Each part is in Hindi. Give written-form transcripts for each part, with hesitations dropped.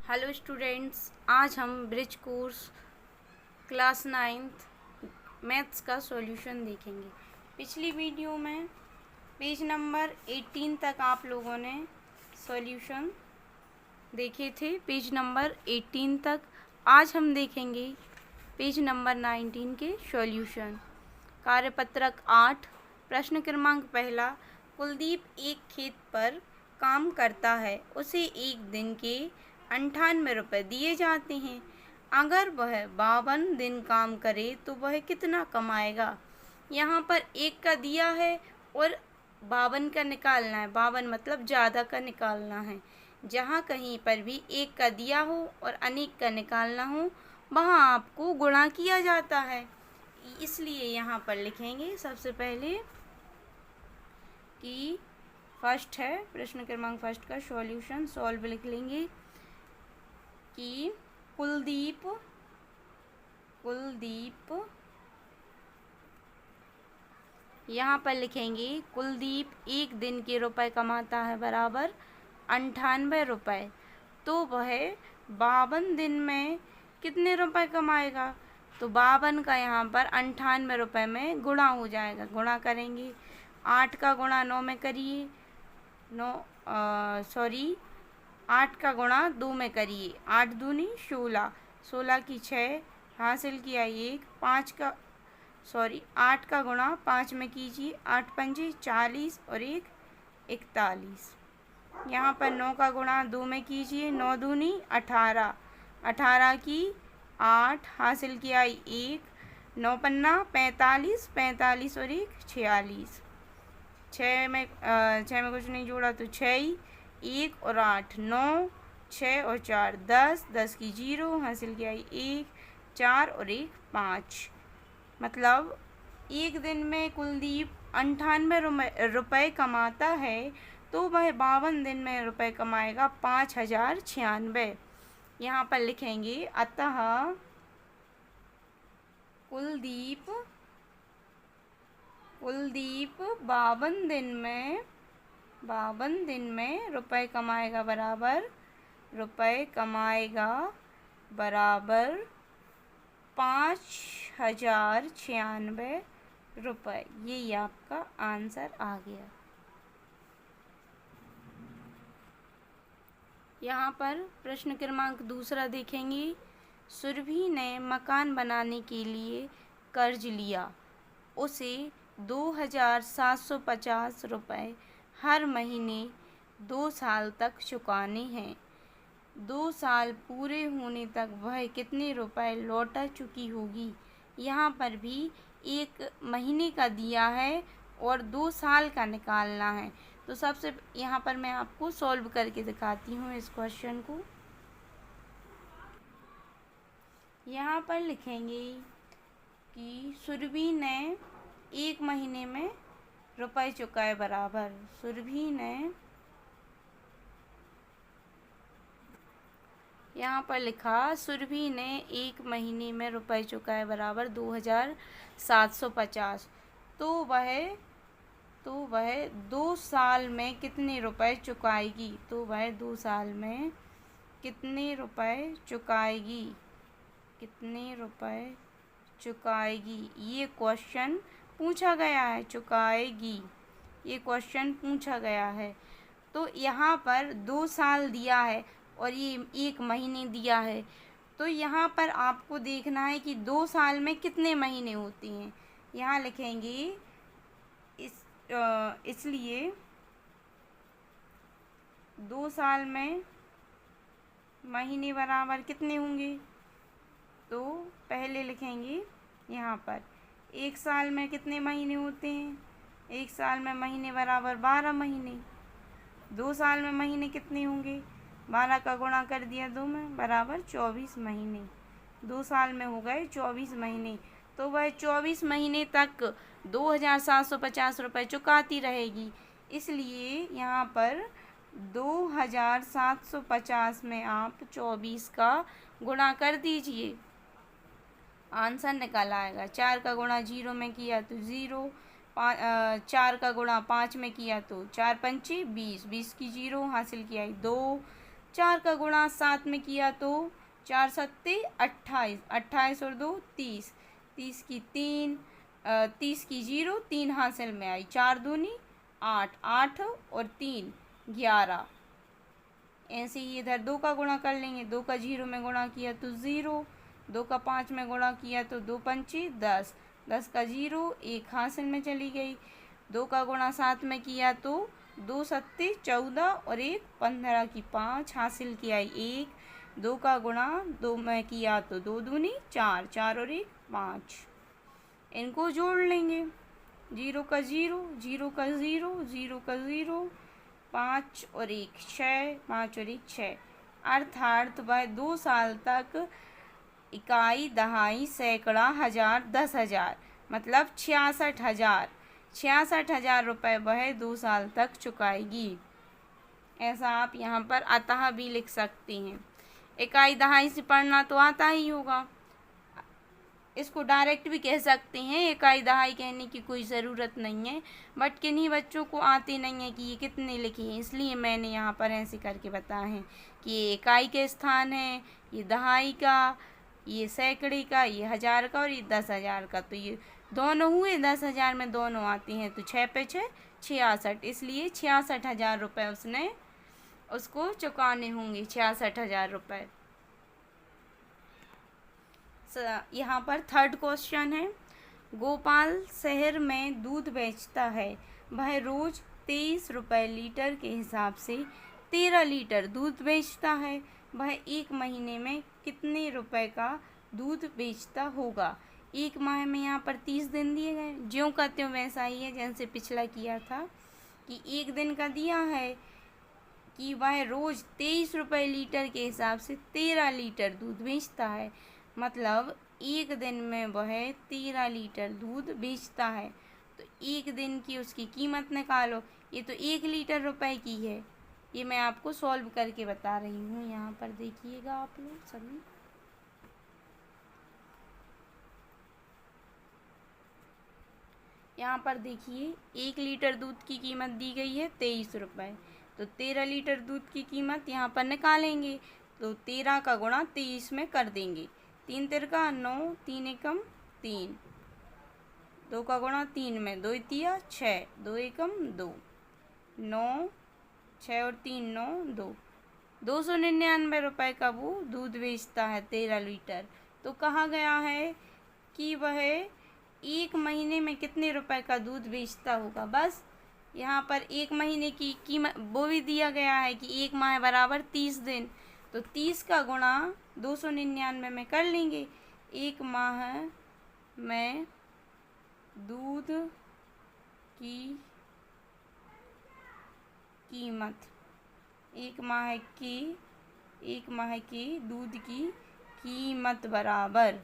हेलो स्टूडेंट्स, आज हम bridge course class 9th maths का सॉल्यूशन देखेंगे। पिछली वीडियो में पेज नंबर 18 तक आप लोगों ने सॉल्यूशन देखे थे, पेज नंबर 18 तक। आज हम देखेंगे पेज नंबर 19 के सॉल्यूशन। कार्यपत्रक 8, प्रश्न क्रमांक पहला। कुलदीप एक खेत पर काम करता है, उसे एक दिन के 98 रुपये दिए जाते हैं। अगर वह 52 दिन काम करे तो वह कितना कमाएगा। यहाँ पर एक का दिया है और 52 का निकालना है। 52 मतलब ज़्यादा का निकालना है। जहाँ कहीं पर भी एक का दिया हो और अनेक का निकालना हो, वहाँ आपको गुणा किया जाता है। इसलिए यहाँ पर लिखेंगे सबसे पहले कि फर्स्ट है, प्रश्न क्रमांक फर्स्ट का सॉल्यूशन सॉल्व लिख लेंगे कि कुलदीप यहाँ पर लिखेंगे कुलदीप एक दिन के रुपए कमाता है बराबर 98 रुपये। तो वह 52 दिन में कितने रुपए कमाएगा। तो 52 का यहाँ पर 98 रुपये में गुणा हो जाएगा। गुणा करेंगे, 8 का गुणा 9 में करिए, 8 का गुणा 2 में करिए, 8 दूनी 16, 16 की 6 हासिल किया 1, 8 का गुणा 5 में कीजिए, 8 पंजे 40 और 1 41। यहाँ पर 9 का गुणा 2 में कीजिए, 9 दूनी 18, 18 की 8 हासिल किया 1, 9 पन्ना 45, 45 और 1 46। 6 में कुछ नहीं जोड़ा तो 6, 1 और 8 9, 6 और 4 10, 10 की 0 हासिल किया 1, 4 और 1 5। मतलब एक दिन में कुलदीप 98 रुपये कमाता है, तो वह 52 दिन में रुपए कमाएगा 5096। यहाँ पर लिखेंगे अतः कुलदीप 52 दिन में रुपए कमाएगा बराबर 5096 रुपये। यही आपका आंसर आ गया। यहाँ पर प्रश्न क्रमांक दूसरा देखेंगे। सुरभि ने मकान बनाने के लिए कर्ज लिया, उसे 2750 रुपये हर महीने 2 साल तक चुकाने हैं। 2 साल पूरे होने तक वह कितने रुपए लौटा चुकी होगी। यहाँ पर भी एक महीने का दिया है और 2 साल का निकालना है। तो सबसे यहाँ पर मैं आपको सॉल्व करके दिखाती हूँ इस क्वेश्चन को। यहाँ पर लिखेंगे कि सुरभि ने एक महीने में रुपए चुकाए बराबर, सुरभि ने यहाँ पर लिखा सुरभि ने एक महीने में रुपए चुकाए बराबर 2750। तो वह 2 साल में कितने रुपए चुकाएगी। तो वह 2 साल में कितने रुपए चुकाएगी, ये क्वेश्चन पूछा गया है। ये क्वेश्चन पूछा गया है। तो यहाँ पर 2 साल दिया है और ये एक महीने दिया है। तो यहाँ पर आपको देखना है कि 2 साल में कितने महीने होते हैं। यहाँ लिखेंगे इसलिए 2 साल में महीने बराबर कितने होंगे। तो पहले लिखेंगे यहाँ पर 1 साल में कितने महीने होते हैं। 1 साल में महीने बराबर 12 महीने। 2 साल में महीने कितने होंगे, 12 का गुणा कर दिया 2 में बराबर 24 महीने। 2 साल में हो गए 24 महीने। तो वह 24 महीने तक 2750 रुपये चुकाती रहेगी। इसलिए यहाँ पर 2750 में आप 24 का गुणा कर दीजिए, आंसर निकल आएगा। 4 का गुणा 0 में किया तो 0, 4 का गुणा 5 में किया तो 4 पंचे 20, 20 की 0 हासिल किया 2, 4 का गुणा 7 में किया तो 4 सत्ते 28, 28 और 2 30, 30 की 3, 30 की 0, 3 हासिल में आई, 4 दूनी 8, 8 और 3 11। ऐसे ही इधर 2 का गुणा कर लेंगे, 2 का 0 में गुणा किया तो 0, 2 का 5 में गुणा किया तो 2 पंचे 10, 10 का 0 1 हासिल में चली गई। 2 का गुणा 7 में किया तो 2 सत्ते 14 और 1 15 की 5 हासिल की आई 1। 2 का गुणा 2 में किया तो 2 दूनी 4, 4 और 1 5। इनको जोड़ लेंगे, 0 का 0, 0 का 0, 0 का 0, 5 और 1 6, 5 और 1 6। अर्थात वह 2 साल तक इकाई, दहाई, सैकड़ा, हजार, 10,000 मतलब 66,000, 66,000 रुपये वह 2 साल तक चुकाएगी। ऐसा आप यहाँ पर अतः भी लिख सकते हैं। इकाई दहाई से पढ़ना तो आता ही होगा, इसको डायरेक्ट भी कह सकते हैं, इकाई दहाई कहने की कोई ज़रूरत नहीं है। बट किन्हीं बच्चों को आते नहीं है कि ये कितने लिखे हैं, इसलिए मैंने यहाँ पर ऐसे करके बताया है कि ये इकाई के स्थान है, ये दहाई का, ये सैकड़े का, ये हजार का और ये 10,000 का। तो ये दोनों हुए 10,000 में दोनों आते हैं तो 6 पे 6 66, इसलिए 66,000 रुपये उसको चुकाने होंगे, 66,000 रुपये। यहाँ पर थर्ड क्वेश्चन है, गोपाल शहर में दूध बेचता है, वह रोज 23 रुपये लीटर के हिसाब से 13 लीटर दूध बेचता है, वह एक महीने में कितने रुपए का दूध बेचता होगा। एक माह में यहाँ पर 30 दिन दिए गए, ज्यों का त्यों वैसा ही है जैसे पिछला किया था कि एक दिन का दिया है कि वह रोज़ 23 रुपये लीटर के हिसाब से 13 लीटर दूध बेचता है, मतलब एक दिन में वह 13 लीटर दूध बेचता है। तो एक दिन की उसकी कीमत निकालो, ये तो 1 लीटर रुपए की है, ये मैं आपको सॉल्व करके बता रही हूँ। यहाँ पर देखिएगा आप लोग सभी, यहाँ पर देखिए 1 लीटर दूध की कीमत दी गई है 23 रुपये, तो 13 लीटर दूध की कीमत यहाँ पर निकालेंगे तो 13 का गुणा 23 में कर देंगे, 3 तिरका 9, 3 एकम 3, 2 का गुणा 3 में 2 तिया 6, 2 एकम 2, 9, 6 और 3 9 2, 299 रुपये का वो दूध बेचता है 13 लीटर। तो कहा गया है कि वह एक महीने में कितने रुपए का दूध बेचता होगा। बस यहाँ पर एक महीने की कीमत वो भी दिया गया है कि एक माह बराबर 30 दिन, तो 30 का गुणा 299 में कर लेंगे। एक माह में दूध की कीमत, एक माह की दूध की कीमत बराबर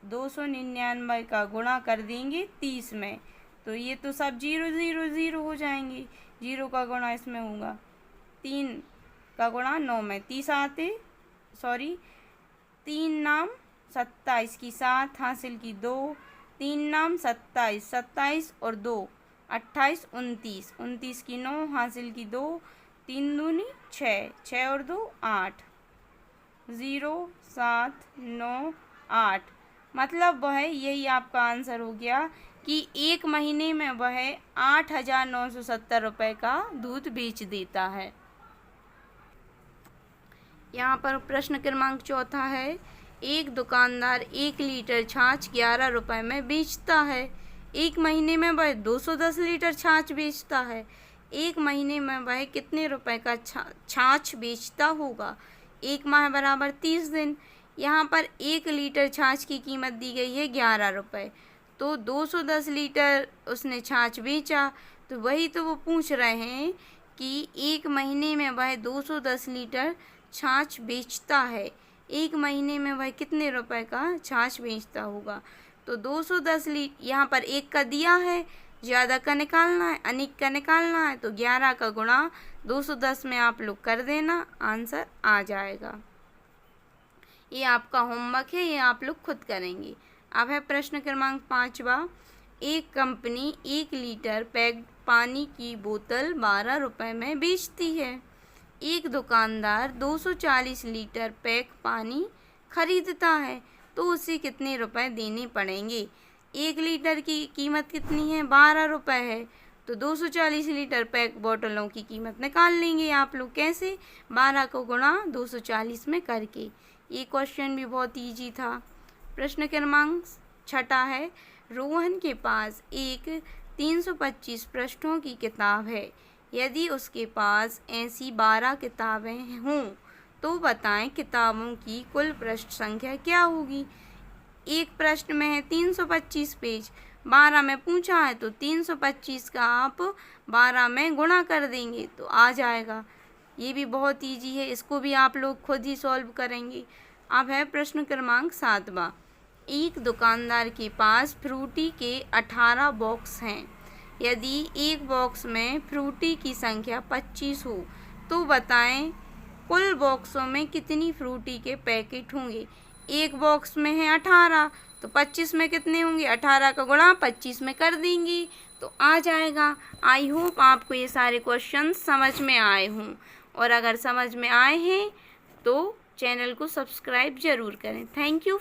299 का गुणा कर देंगे 30 में, तो ये तो सब 0 0 0 हो जाएंगे। 0 का गुणा इसमें होगा, 3 का गुणा 9 में 30 आते, 3 नाम 27 की 7 हासिल की 2, 3 नाम 27, 27 और 2 28, 29, 29 की 9 हासिल की 2, 3 दूनी 6, 6 और 2 8, 0 7 9 8, मतलब वह यही आपका आंसर हो गया कि एक महीने में वह 8,970 रुपये का दूध बेच देता है। यहाँ पर प्रश्न क्रमांक 4 है, एक दुकानदार 1 लीटर छाछ 11 रुपये में बेचता है, एक महीने में वह 210 लीटर छाछ बेचता है, एक महीने में वह कितने रुपए का छाछ बेचता होगा। एक माह बराबर 30 दिन। यहाँ पर 1 लीटर छाछ की कीमत दी गई है 11 रुपये, तो 210 लीटर उसने छाछ बेचा, तो वही तो वो पूछ रहे हैं कि एक महीने में वह 210 लीटर छाछ बेचता है, एक महीने में वह कितने रुपए का छाछ बेचता होगा। तो 210 लीटर, यहाँ पर 1 का दिया है, ज़्यादा का निकालना है, अनेक का निकालना है, तो 11 का गुणा 210 में आप लोग कर देना, आंसर आ जाएगा। ये आपका होमवर्क है, ये आप लोग खुद करेंगे। अब है प्रश्न क्रमांक 5। एक कंपनी 1 लीटर पैक्ड पानी की बोतल 12 रुपये में बेचती है, एक दुकानदार 240 लीटर पैक पानी खरीदता है तो उसे कितने रुपए देने पड़ेंगे। 1 लीटर की कीमत कितनी है, 12 रुपए है, तो 240 लीटर पैक बोतलों की कीमत निकाल लेंगे आप लोग। कैसे, 12 को गुणा 240 में करके। ये क्वेश्चन भी बहुत इजी था। प्रश्न क्रमांक 6 है, रोहन के पास एक 325 पृष्ठों की किताब है। यदि उसके पास ऐसी 12 किताबें हों तो बताएं किताबों की कुल पृष्ठ संख्या क्या होगी। एक प्रश्न में है 325 पेज, 12 में पूछा है तो 325 का आप 12 में गुणा कर देंगे तो आ जाएगा। ये भी बहुत इजी है, इसको भी आप लोग खुद ही सॉल्व करेंगे। अब है प्रश्न क्रमांक 7। एक दुकानदार के पास फ्रूटी के 18 बॉक्स हैं। यदि एक बॉक्स में फ्रूटी की संख्या 25 हो तो बताएं कुल बॉक्सों में कितनी फ्रूटी के पैकेट होंगे। एक बॉक्स में है 18 तो 25 में कितने होंगे, 18 का गुणा 25 में कर देंगे तो आ जाएगा। आई होप आपको ये सारे क्वेश्चन समझ में आए हों, और अगर समझ में आए हैं तो चैनल को सब्सक्राइब ज़रूर करें। Thank you.